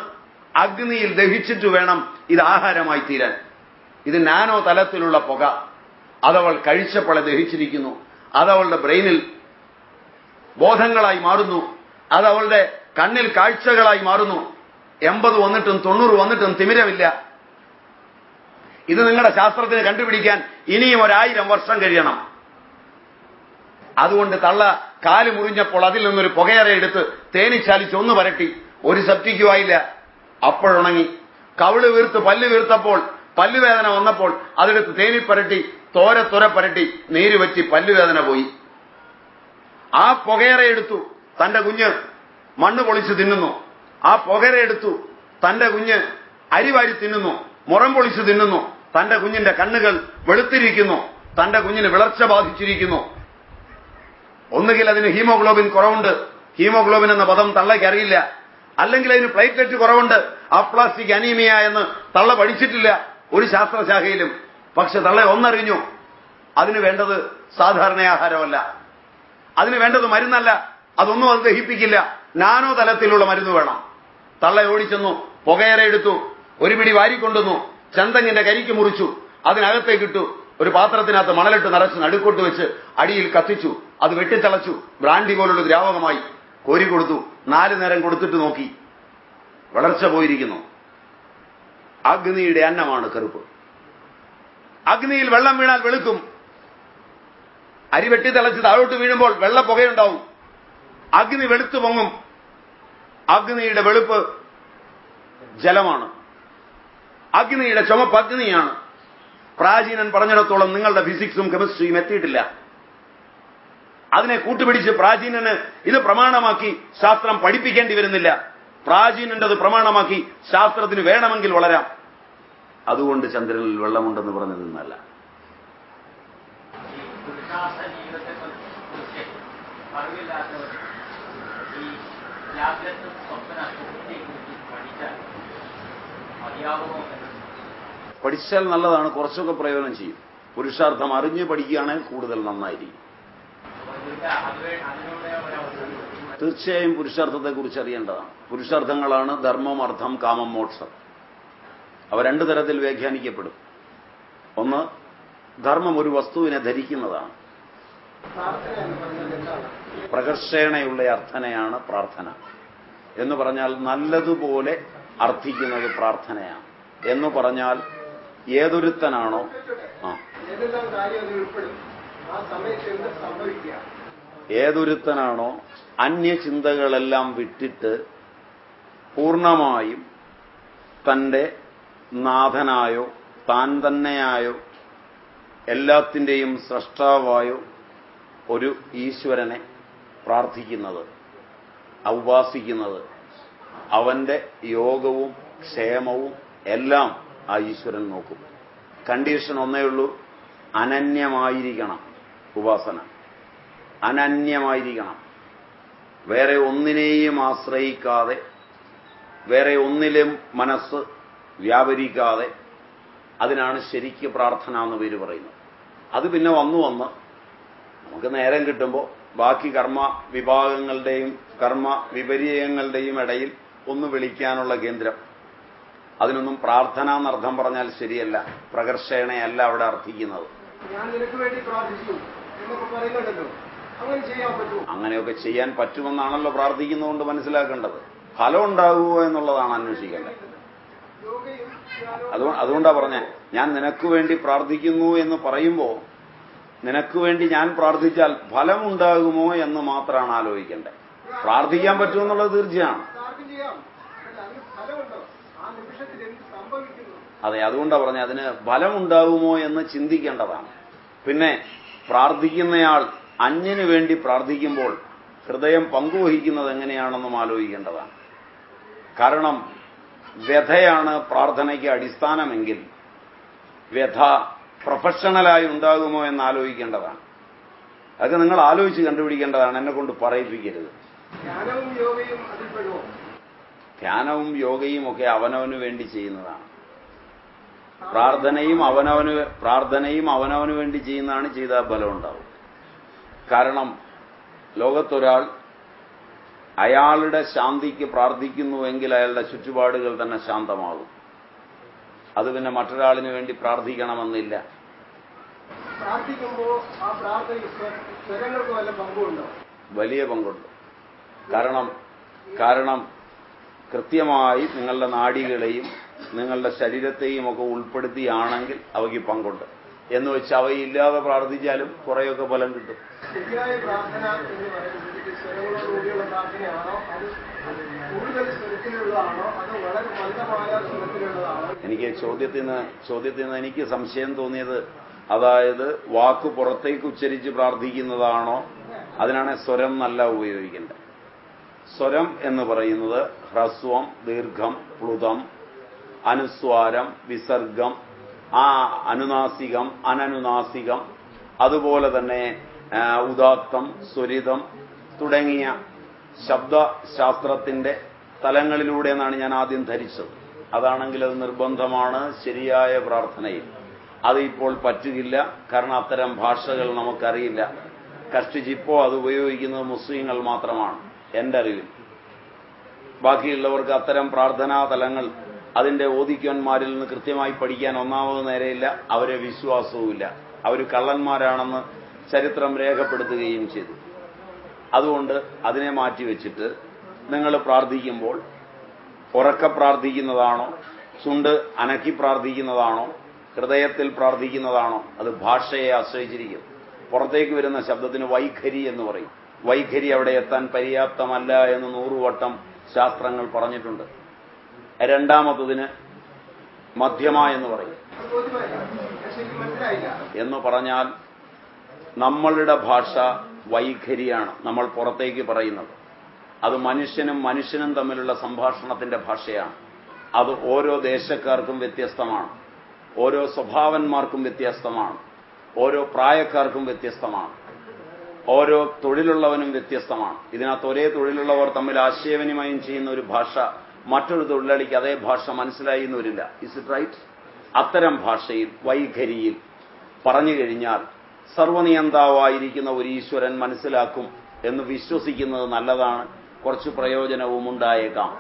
Speaker 1: അഗ്നിയിൽ ദഹിച്ചിട്ട് വേണം ഇത് ആഹാരമായി തീരാൻ. ഇത് നാനോ തലത്തിലുള്ള പുക. അതവൾ കഴിച്ചപ്പോളെ ദഹിച്ചിരിക്കുന്നു. അതവളുടെ ബ്രെയിനിൽ ബോധങ്ങളായി മാറുന്നു. അതവളുടെ കണ്ണിൽ കാഴ്ചകളായി മാറുന്നു. 80 വന്നിട്ടും 90 വന്നിട്ടും തിമിരമില്ല. ഇത് നിങ്ങളുടെ ശാസ്ത്രത്തിന് കണ്ടുപിടിക്കാൻ ഇനിയും 1000 വർഷം കഴിയണം. അതുകൊണ്ട് തള്ള കാല് മുറിഞ്ഞപ്പോൾ അതിൽ നിന്നൊരു പുകയറ എടുത്ത് തേനിച്ചാലിച്ച് ഒന്ന് പരട്ടി. ഒരു സെപ്റ്റിക്കുമായില്ല, അപ്പോഴുണങ്ങി. കവിള് വീർത്ത് പല്ല് വീർത്തപ്പോൾ, പല്ലുവേദന വന്നപ്പോൾ അതെടുത്ത് തേനിപ്പരട്ടി തോര പരട്ടി നീര് വറ്റി പല്ലുവേദന പോയി. ആ പുകയറ എടുത്തു തന്റെ കുഞ്ഞ് മണ്ണ് പൊളിച്ച് തിന്നുന്നു. ആ പുകര എടുത്തു തന്റെ കുഞ്ഞ് അരിവാരി തിന്നുന്നു, മുറം പൊളിച്ചു തിന്നുന്നു, തന്റെ കുഞ്ഞിന്റെ കണ്ണുകൾ വെളുത്തിരിക്കുന്നു, തന്റെ കുഞ്ഞിന് വിളർച്ച ബാധിച്ചിരിക്കുന്നു. ഒന്നുകിൽ അതിന് ഹീമോഗ്ലോബിൻ കുറവുണ്ട്, ഹീമോഗ്ലോബിൻ എന്ന പദം തള്ളയ്ക്ക് അറിയില്ല, അല്ലെങ്കിൽ അതിന് പ്ലേറ്റ്ലെറ്റ് കുറവുണ്ട്, അപ്ലാസ്റ്റിക് അനീമിയ എന്ന് തള്ള പഠിച്ചിട്ടില്ല ഒരു ശാസ്ത്രശാഖയിലും. പക്ഷെ തള്ള ഒന്നറിഞ്ഞു, അതിന് വേണ്ടത് സാധാരണ ആഹാരമല്ല, അതിന് വേണ്ടത് മരുന്നല്ല, അതൊന്നും അത് ദഹിപ്പിക്കില്ല, നാനോ തലത്തിലുള്ള മരുന്ന് വേണം. തള്ള ഓടിച്ചെന്നു, പുകയറ എടുത്തു, ഒരു പിടി വാരിക്കൊണ്ടുവന്നു, ചന്തങ്ങിന്റെ കരിക്ക് മുറിച്ചു, അതിനകത്തേക്കിട്ടു, ഒരു പാത്രത്തിനകത്ത് മണലിട്ട് നിറച്ച് നടുക്കോട്ട് വെച്ച് അടിയിൽ കത്തിച്ചു, അത് വെട്ടിത്തിളച്ചു, ബ്രാൻഡി പോലുള്ള ദ്രാവകമായി കോരി കൊടുത്തു. 4 നേരം കൊടുത്തിട്ട് നോക്കി, വളർച്ച പോയിരിക്കുന്നു. അഗ്നിയുടെ അന്നമാണ് കറുപ്പ്. അഗ്നിയിൽ വെള്ളം വീണാൽ വെളുക്കും. അരി വെട്ടിത്തിളച്ച് താഴോട്ട് വീഴുമ്പോൾ വെള്ള പുകയുണ്ടാവും, അഗ്നി വെളുത്തു പൊങ്ങും. അഗ്നിയുടെ വെളുപ്പ് ജലമാണ്, അഗ്നിയുടെ ചുമപ്പ് അഗ്നിയാണ്. പ്രാചീനൻ പറഞ്ഞിടത്തോളം നിങ്ങളുടെ ഫിസിക്സും കെമിസ്ട്രിയും എത്തിയിട്ടില്ല. അതിനെ കൂട്ടുപിടിച്ച് പ്രാചീനന് ഇത് പ്രമാണമാക്കി ശാസ്ത്രം പഠിപ്പിക്കേണ്ടി വരുന്നില്ല. പ്രാചീനന്റെ അത് പ്രമാണമാക്കി ശാസ്ത്രത്തിന് വേണമെങ്കിൽ വളരാം. അതുകൊണ്ട് ചന്ദ്രനിൽ വെള്ളമുണ്ടെന്ന് പറഞ്ഞു നിന്നല്ല. പഠിച്ചാൽ നല്ലതാണ്, കുറച്ചൊക്കെ പ്രയോജനം ചെയ്യും. പുരുഷാർത്ഥം അറിഞ്ഞ് പഠിക്കുകയാണെങ്കിൽ കൂടുതൽ നന്നായിരിക്കും. തീർച്ചയായും പുരുഷാർത്ഥത്തെക്കുറിച്ച് അറിയേണ്ടതാണ്. പുരുഷാർത്ഥങ്ങളാണ് ധർമ്മം, അർത്ഥം, കാമം, മോക്ഷം. അവ 2 തരത്തിൽ വ്യാഖ്യാനിക്കപ്പെടും. ഒന്ന്, ധർമ്മം ഒരു വസ്തുവിനെ ധരിക്കുന്നതാണ്. പ്രകർഷേണയുള്ള അർത്ഥനയാണ് പ്രാർത്ഥന എന്ന് പറഞ്ഞാൽ നല്ലതുപോലെ അർത്ഥിക്കുന്നത് പ്രാർത്ഥനയാണ്. എന്ന് പറഞ്ഞാൽ ഏതൊരുത്തനാണോ ഏതൊരുത്തനാണോ അന്യചിന്തകളെല്ലാം വിട്ടിട്ട് പൂർണ്ണമായും തന്റെ നാഥനായോ താൻ തന്നെയായോ എല്ലാത്തിൻ്റെയും സ്രഷ്ടാവായോ ഒരു ഈശ്വരനെ പ്രാർത്ഥിക്കുന്നത്, ഉപാസിക്കുന്നത്, അവന്റെ യോഗവും ക്ഷേമവും എല്ലാം ആ ഈശ്വരൻ നോക്കും. കണ്ടീഷൻ ഒന്നേ ഉള്ളൂ, അനന്യമായിരിക്കണം ഉപാസന, അനന്യമായിരിക്കണം. വേറെ ഒന്നിനെയും ആശ്രയിക്കാതെ, വേറെ ഒന്നിലും മനസ്സ് വ്യാപരിക്കാതെ, അതിനാണ് ശരിക്ക് പ്രാർത്ഥന എന്ന് പേര് പറയുന്നത്. അത് പിന്നെ വന്ന് നമുക്ക് നേരം കിട്ടുമ്പോൾ ബാക്കി കർമ്മ വിഭാഗങ്ങളുടെയും കർമ്മ വിപര്യങ്ങളുടെയും ഇടയിൽ ഒന്ന് വിളിക്കാനുള്ള കേന്ദ്രം. അതിനൊന്നും പ്രാർത്ഥന എന്നർത്ഥം പറഞ്ഞാൽ ശരിയല്ല, പ്രകർഷേണയല്ല അവിടെ അർത്ഥിക്കുന്നത്. അങ്ങനെയൊക്കെ ചെയ്യാൻ പറ്റുമെന്നാണല്ലോ പ്രാർത്ഥിക്കുന്നതുകൊണ്ട് മനസ്സിലാക്കേണ്ടത്. ഫലം ഉണ്ടാകുമോ എന്നുള്ളതാണ് അന്വേഷിക്കേണ്ടത്. അതുകൊണ്ടാ പറഞ്ഞേ, ഞാൻ നിനക്ക് വേണ്ടി പ്രാർത്ഥിക്കുന്നു എന്ന് പറയുമ്പോൾ നിനക്ക് വേണ്ടി ഞാൻ പ്രാർത്ഥിച്ചാൽ ഫലമുണ്ടാകുമോ എന്ന് മാത്രമാണ് ആലോചിക്കേണ്ടത്. പ്രാർത്ഥിക്കാൻ പറ്റുമെന്നുള്ളത് തീർച്ചയാണ്. അതെ, അതുകൊണ്ടാ പറഞ്ഞ അതിന് ഫലമുണ്ടാകുമോ എന്ന് ചിന്തിക്കേണ്ടതാണ്. പിന്നെ പ്രാർത്ഥിക്കുന്നയാൾ അന്യന് വേണ്ടി പ്രാർത്ഥിക്കുമ്പോൾ ഹൃദയം പങ്കുവഹിക്കുന്നത് എങ്ങനെയാണെന്നും ആലോചിക്കേണ്ടതാണ്. കാരണം വ്യഥയാണ് പ്രാർത്ഥനയ്ക്ക് അടിസ്ഥാനമെങ്കിൽ വ്യഥ പ്രൊഫഷണലായി ഉണ്ടാകുമോ എന്ന് ആലോചിക്കേണ്ടതാണ്. അതൊക്കെ നിങ്ങൾ ആലോചിച്ച് കണ്ടുപിടിക്കേണ്ടതാണ്, എന്നെ കൊണ്ട് പറയിപ്പിക്കരുത്. ധ്യാനവും യോഗയും ഒക്കെ അവനവന് വേണ്ടി ചെയ്യുന്നതാണ്. പ്രാർത്ഥനയും അവനവന് വേണ്ടി ചെയ്യുന്നതാണ്. ചെയ്താൽ ഫലം ഉണ്ടാവും. കാരണം ലോകത്തൊരാൾ അയാളുടെ ശാന്തിക്ക് പ്രാർത്ഥിക്കുന്നുവെങ്കിൽ അയാളുടെ ചുറ്റുപാടുകൾ തന്നെ ശാന്തമാകും. അത് പിന്നെ മറ്റൊരാളിന് വേണ്ടി പ്രാർത്ഥിക്കണമെന്നില്ല. വലിയ പങ്കുണ്ട്. കാരണം കൃത്യമായി നിങ്ങളുടെ നാഡികളെയും നിങ്ങളുടെ ശരീരത്തെയും ഒക്കെ ഉൾപ്പെടുത്തിയാണെങ്കിൽ അവയ്ക്ക് പങ്കുണ്ട്. എന്ന് വെച്ച് അവയില്ലാതെ പ്രാർത്ഥിച്ചാലും കുറേയൊക്കെ ഫലം കിട്ടും.
Speaker 2: ശരിയായ പ്രാർത്ഥന എന്ന് പറയുന്നത് സ്വരങ്ങളോടുകൂടിയുള്ള പ്രാർത്ഥനയാണോ, അത് കൂടുതൽ സ്വരത്തിലുള്ളതാണോ, അത് വളരെ മന്ദമായ സ്വരത്തിലുള്ളതാണോ?
Speaker 1: എനിക്ക് ചോദ്യത്തിൽ നിന്ന് എനിക്ക് സംശയം തോന്നിയത്, അതായത് വാക്ക് പുറത്തേക്ക് ഉച്ചരിച്ച് പ്രാർത്ഥിക്കുന്നതാണോ, അതിനാണ് സ്വരം നല്ല ഉപയോഗിക്കേണ്ടത്. സ്വരം എന്ന് പറയുന്നത് ഹ്രസ്വം, ദീർഘം, പ്ലുതം, അനുസ്വാരം, വിസർഗം, അനുനാസികം, അനനുനാസികം, അതുപോലെ തന്നെ ഉദാത്തം, സ്വരിതം തുടങ്ങിയ ശബ്ദശാസ്ത്രത്തിന്റെ തലങ്ങളിലൂടെ എന്നാണ് ഞാൻ ആദ്യം ധരിച്ചത്. അതാണെങ്കിൽ അത് നിർബന്ധമാണ് ശരിയായ പ്രാർത്ഥനയിൽ. അത് ഇപ്പോൾ പറ്റുകയില്ല, കാരണം അത്തരം ഭാഷകൾ നമുക്കറിയില്ല. കഷ്ടിച്ചിപ്പോ അത് ഉപയോഗിക്കുന്നത് മുസ്ലിങ്ങൾ മാത്രമാണ് എന്റെ അറിവിൽ. ബാക്കിയുള്ളവർക്ക് അത്തരം പ്രാർത്ഥനാ തലങ്ങൾ അതിന്റെ ഓദിക്കന്മാരിൽ നിന്ന് കൃത്യമായി പഠിക്കാൻ ഒന്നാമത് നേരെയില്ല, അവരെ വിശ്വാസവുമില്ല. അവർ കള്ളന്മാരാണെന്ന് ചരിത്രം രേഖപ്പെടുത്തുകയും ചെയ്തു. അതുകൊണ്ട് അതിനെ മാറ്റിവെച്ചിട്ട് നിങ്ങൾ പ്രാർത്ഥിക്കുമ്പോൾ ഉറക്കെ പ്രാർത്ഥിക്കുന്നതാണോ, ചുണ്ട് അനക്കി പ്രാർത്ഥിക്കുന്നതാണോ, ഹൃദയത്തിൽ പ്രാർത്ഥിക്കുന്നതാണോ, അത് ഭാഷയെ ആശ്രയിച്ചിരിക്കും. പുറത്തേക്ക് വരുന്ന ശബ്ദത്തിന് വൈഖരി എന്ന് പറയും. വൈഖരി അവിടെ എത്താൻ പര്യാപ്തമല്ല എന്ന് 100 വട്ടം ശാസ്ത്രങ്ങൾ പറഞ്ഞിട്ടുണ്ട്. രണ്ടാമത്തതിന് മധ്യമ എന്ന് പറയും. എന്ന് പറഞ്ഞാൽ നമ്മളുടെ ഭാഷ വൈഖരിയാണ് നമ്മൾ പുറത്തേക്ക് പറയുന്നത്. അത് മനുഷ്യനും തമ്മിലുള്ള സംഭാഷണത്തിന്റെ ഭാഷയാണ്. അത് ഓരോ ദേശക്കാർക്കും വ്യത്യസ്തമാണ്, ഓരോ സ്വഭാവന്മാർക്കും വ്യത്യസ്തമാണ്, ഓരോ പ്രായക്കാർക്കും വ്യത്യസ്തമാണ്, ഓരോ തൊഴിലുള്ളവനും വ്യത്യസ്തമാണ്. ഇതിനകത്ത് ഒരേ തൊഴിലുള്ളവർ തമ്മിൽ ആശയവിനിമയം ചെയ്യുന്ന ഒരു ഭാഷ മറ്റൊരു തൊഴിലാളിക്ക് അതേ ഭാഷ മനസ്സിലായി എന്ന് വരില്ല. Is it right? അത്തരം ഭാഷയിൽ വൈഖരിയിൽ പറഞ്ഞു കഴിഞ്ഞാൽ സർവനിയന്താവായിരിക്കുന്ന ഒരു ഈശ്വരൻ മനസ്സിലാക്കും എന്ന് വിശ്വസിക്കുന്നത് നല്ലതാണ്. കുറച്ച് പ്രയോജനവും ഉണ്ടായേക്കാം.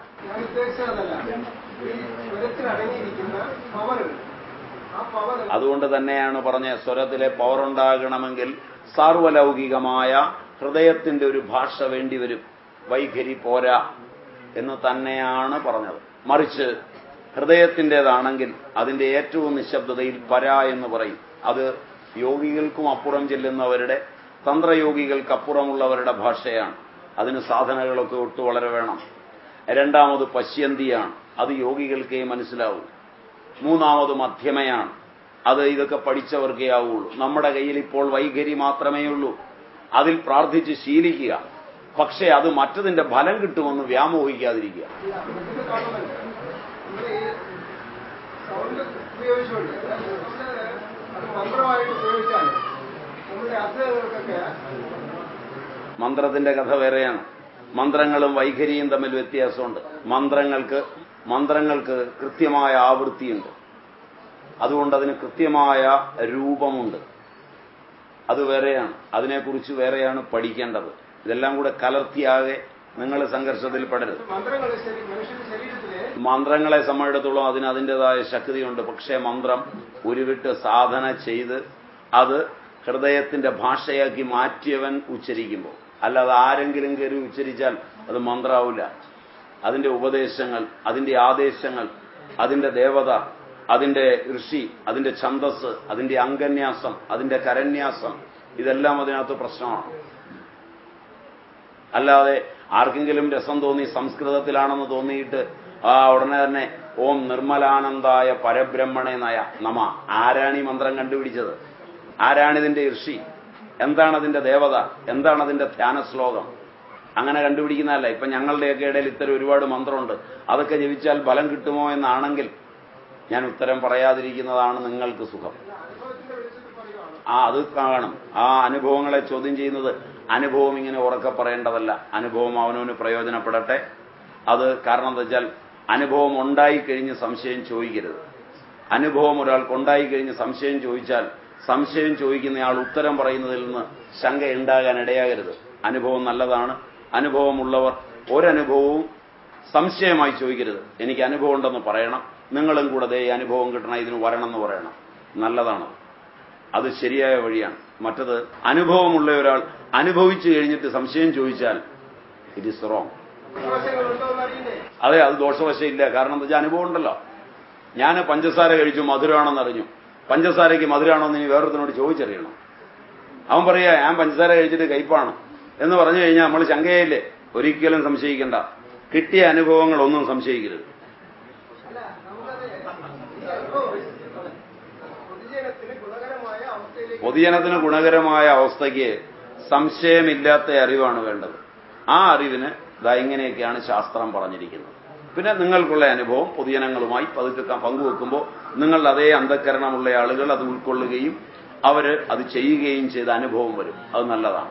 Speaker 1: അതുകൊണ്ട് തന്നെയാണ് പറഞ്ഞ സ്വരത്തിലെ പവർ ഉണ്ടാകണമെങ്കിൽ സാർവലൗകികമായ ഹൃദയത്തിന്റെ ഒരു ഭാഷ വേണ്ടിവരും, വൈഖരി പോരാ എന്ന് തന്നെയാണ് പറഞ്ഞത്. മറിച്ച് ഹൃദയത്തിൻ്റെതാണെങ്കിൽ അതിന്റെ ഏറ്റവും നിശബ്ദതയിൽ പരാ എന്ന് പറയും. അത് യോഗികൾക്കും അപ്പുറം ചെല്ലുന്നവരുടെ, തന്ത്രയോഗികൾക്കപ്പുറമുള്ളവരുടെ ഭാഷയാണ്. അതിന് സാധനകളൊക്കെ ഒട്ടു വളരെ വേണം. രണ്ടാമത് പശ്യന്തിയാണ്, അത് യോഗികൾക്കേ മനസ്സിലാവൂ. മൂന്നാമത് മധ്യമയാണ്, അത് ഇതൊക്കെ പഠിച്ചവർക്കേ ആവുള്ളൂ. നമ്മുടെ കയ്യിൽ ഇപ്പോൾ വൈഖരി മാത്രമേ ഉള്ളൂ. അതിൽ പ്രാർത്ഥിച്ച് ശീലിക്കുക. പക്ഷേ അത് മറ്റതിന്റെ ഫലം കിട്ടുമെന്ന് വ്യാമോഹിക്കാതിരിക്കുക. മന്ത്രത്തിന്റെ കഥ വേറെയാണ്. മന്ത്രങ്ങളും വൈഖരിയും തമ്മിൽ വ്യത്യാസമുണ്ട്. മന്ത്രങ്ങൾക്ക് കൃത്യമായ ആവൃത്തിയുണ്ട്. അതുകൊണ്ട് അതിന് കൃത്യമായ രൂപമുണ്ട്. അത് വേറെയാണ്. അതിനെക്കുറിച്ച് വേറെയാണ് പഠിക്കേണ്ടത്. ഇതെല്ലാം കൂടെ കലർത്തിയാകെ നിങ്ങൾ സംഘർഷത്തിൽ പെടരുത്. മന്ത്രങ്ങളെ സംബന്ധിച്ചിടത്തോളം അതിന് അതിൻ്റെതായ ശക്തിയുണ്ട്. പക്ഷേ മന്ത്രം ഉരുവിട്ട് സാധന ചെയ്ത് അത് ഹൃദയത്തിന്റെ ഭാഷയാക്കി മാറ്റിയവൻ ഉച്ചരിക്കുമ്പോൾ, അല്ലാതെ ആരെങ്കിലും കയറി ഉച്ചരിച്ചാൽ അത് മന്ത്രാവില്ല. അതിന്റെ ഉപദേശങ്ങൾ, അതിന്റെ ആദേശങ്ങൾ, അതിന്റെ ദേവത, അതിന്റെ ഋഷി, അതിന്റെ ഛന്ദസ്, അതിന്റെ അംഗന്യാസം, അതിന്റെ കരന്യാസം, ഇതെല്ലാം അതിനകത്ത് പ്രശ്നമാണ്. അല്ലാതെ ആർക്കെങ്കിലും രസം തോന്നി സംസ്കൃതത്തിലാണെന്ന് തോന്നിയിട്ട് ഉടനെ തന്നെ ഓം നിർമ്മലാനന്ദായ പരബ്രഹ്മണേ നയ നമ. ആരാണ് ഈ മന്ത്രം കണ്ടുപിടിച്ചത്? ആരാണിതിന്റെ ഋഷി? എന്താണ് അതിന്റെ ദേവത? എന്താണ് അതിന്റെ ധ്യാന ശ്ലോകം? അങ്ങനെ കണ്ടുപിടിക്കുന്നതല്ല. ഇപ്പൊ ഞങ്ങളുടെയൊക്കെ ഇടയിൽ ഇത്തരം ഒരുപാട് മന്ത്രമുണ്ട്. അതൊക്കെ ജപിച്ചാൽ ഫലം കിട്ടുമോ എന്നാണെങ്കിൽ ഞാൻ ഉത്തരം പറയാതിരിക്കുന്നതാണ് നിങ്ങൾക്ക് സുഖം. അത് കാണും. ആ അനുഭവങ്ങളെ ചോദ്യം ചെയ്യുന്നത് അനുഭവം ഇങ്ങനെ ഉറക്കെ പറയേണ്ടതല്ല. അനുഭവം അവനവന് പ്രയോജനപ്പെടട്ടെ. അത് കാരണം എന്താ വെച്ചാൽ അനുഭവം ഉണ്ടായിക്കഴിഞ്ഞ് സംശയം ചോദിക്കരുത്. അനുഭവം ഒരാൾക്ക് ഉണ്ടായിക്കഴിഞ്ഞ് സംശയം ചോദിച്ചാൽ സംശയം ചോദിക്കുന്നയാൾ ഉത്തരം പറയുന്നതിൽ നിന്ന് ശങ്ക ഉണ്ടാകാൻ ഇടയാകരുത്. അനുഭവം നല്ലതാണ്. അനുഭവമുള്ളവർ ഒരനുഭവവും സംശയമായി ചോദിക്കരുത്. എനിക്ക് അനുഭവം ഉണ്ടെന്ന് പറയണം. നിങ്ങളും കൂടെ ഈ അനുഭവം കിട്ടണം, ഇതിന് വരണം എന്ന് പറയണം. നല്ലതാണ്. അത് ശരിയായ വഴിയാണ്. മറ്റത് അനുഭവമുള്ള ഒരാൾ അനുഭവിച്ചു കഴിഞ്ഞിട്ട് സംശയം ചോദിച്ചാൽ ഇറ്റ് ഈസ് റോങ്. അതെ, അത് ദോഷവശമില്ല. കാരണം എന്താ വെച്ചാൽ അനുഭവം ഉണ്ടല്ലോ. ഞാൻ പഞ്ചസാര കഴിച്ചു, മധുരമാണെന്ന് അറിഞ്ഞു. പഞ്ചസാരയ്ക്ക് മധുരമാണോ എന്ന് ഇനി വേറൊരുത്തിനോട് ചോദിച്ചറിയണം. അവൻ പറയാ ഞാൻ പഞ്ചസാര കഴിച്ചിട്ട് കയ്പാണ് എന്ന് പറഞ്ഞു കഴിഞ്ഞാൽ നമ്മൾ ശങ്കയില്ലേ? ഒരിക്കലും സംശയിക്കണ്ട. കിട്ടിയ അനുഭവങ്ങളൊന്നും സംശയിക്കരുത്. പൊതുജനത്തിന് ഗുണകരമായ അവസ്ഥയ്ക്ക് സംശയമില്ലാത്ത അറിവാണ് വേണ്ടത്. ആ അറിവിന് ഇതാ ഇങ്ങനെയൊക്കെയാണ് ശാസ്ത്രം പറഞ്ഞിരിക്കുന്നത്. പിന്നെ നിങ്ങൾക്കുള്ള അനുഭവം പൊതുജനങ്ങളുമായി പതുക്കെ പങ്കുവെക്കുമ്പോൾ നിങ്ങളുടെ അതേ അന്ധക്കരണമുള്ള ആളുകൾ അത് ഉൾക്കൊള്ളുകയും അവര് അത് ചെയ്യുകയും ചെയ്ത അനുഭവം വരും. അത് നല്ലതാണ്.